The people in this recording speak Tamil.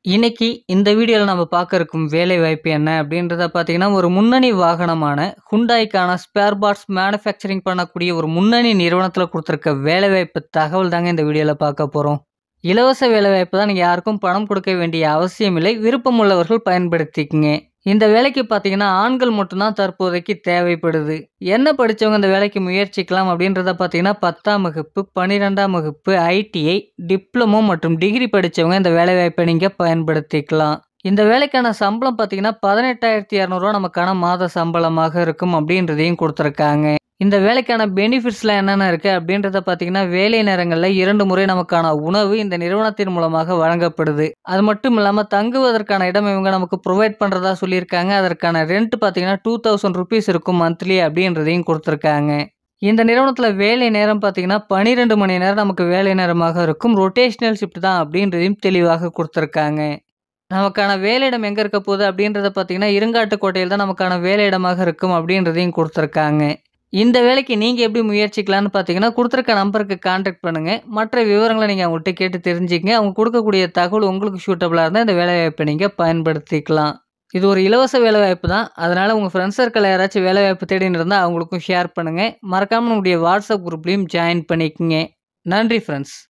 இன்னைக்கு இந்த வீடியோல நம்ம பார்க்க இருக்கும் வேலைவாய்ப்பு என்ன அப்படின்றத பார்த்தீங்கன்னா, ஒரு முன்னணி வாகனமான ஹுண்டாய்க்கான ஸ்பேர் பார்ட்ஸ் மேனுஃபேக்சரிங் பண்ணக்கூடிய ஒரு முன்னணி நிறுவனத்தில குடுத்திருக்க வேலைவாய்ப்பு தகவல் தாங்க இந்த வீடியோல பார்க்க போறோம். இலவச வேலைவாய்ப்பு தான். நீங்க யாருக்கும் பணம் கொடுக்க வேண்டிய அவசியம் இல்லை. விருப்பம் உள்ளவர்கள் பயன்படுத்திக்கங்க. இந்த வேலைக்கு பார்த்தீங்கன்னா, ஆண்கள் மட்டும் தான் தற்போதைக்கு தேவைப்படுது. என்ன படிச்சவங்க இந்த வேலைக்கு முயற்சிக்கலாம் அப்படின்றத பார்த்தீங்கன்னா, 10ஆம் வகுப்பு, 12ஆம் வகுப்பு, ஐடிஐ, டிப்ளமோ மற்றும் டிகிரி படிச்சவங்க இந்த வேலைவாய்ப்பை நீங்க பயன்படுத்திக்கலாம். இந்த வேலைக்கான சம்பளம் பார்த்தீங்கன்னா, ரூ. 18,200 நமக்கான மாத சம்பளமாக இருக்கும் அப்படின்றதையும் குடுத்துருக்காங்க. இந்த வேலைக்கான பெனிஃபிட்ஸ்லாம் என்னென்ன இருக்கு அப்படின்றத பார்த்தீங்கன்னா, வேலை நேரங்கள்ல 2 முறை நமக்கான உணவு இந்த நிறுவனத்தின் மூலமாக வழங்கப்படுது. அது மட்டும் இல்லாம தங்குவதற்கான இடம் இவங்க நமக்கு புரொவைட் பண்றதா சொல்லியிருக்காங்க. அதற்கான ரெண்ட் பார்த்தீங்கன்னா, ₹2000 இருக்கும் மந்த்லி அப்படின்றதையும் குடுத்துருக்காங்க. இந்த நிறுவனத்தில வேலை நேரம் பார்த்தீங்கன்னா, 12 மணி நேரம் நமக்கு வேலை நேரமாக இருக்கும். ரொட்டேஷனல் ஷிஃப்ட் தான் அப்படின்றதையும் தெளிவாக குடுத்துருக்காங்க. நமக்கான வேலையிடம் எங்க இருக்க போகுது அப்படின்றத பார்த்தீங்கன்னா, இருங்காட்டுக்கோட்டையில் தான் நமக்கான வேலையிடமாக இருக்கும் அப்படின்றதையும் குடுத்துருக்காங்க. இந்த வேலைக்கு நீங்க எப்படி முயற்சிக்கலாம்னு பார்த்தீங்கன்னா, குடுத்துருக்க நம்பருக்கு கான்டாக்ட் பண்ணுங்க. மற்ற விவரங்கள நீங்க அவங்கள்ட்ட கேட்டு தெரிஞ்சுக்கங்க. அவங்க குடுக்கக்கூடிய தகவல் உங்களுக்கு சூட்டபிளா இருந்தா இந்த வேலைவாய்ப்பை நீங்க பயன்படுத்திக்கலாம். இது ஒரு இலவச வேலைவாய்ப்பு தான். அதனால உங்க ஃப்ரெண்ட்ஸ் சர்க்கிள்ல யாராச்சும் வேலைவாய்ப்பு தேடின்னு இருந்தா அவங்களுக்கும் ஷேர் பண்ணுங்க. மறக்காம நம்முடைய வாட்ஸ்அப் குரூப்லயும் ஜாயின் பண்ணிக்கங்க. நன்றி ஃப்ரெண்ட்ஸ்.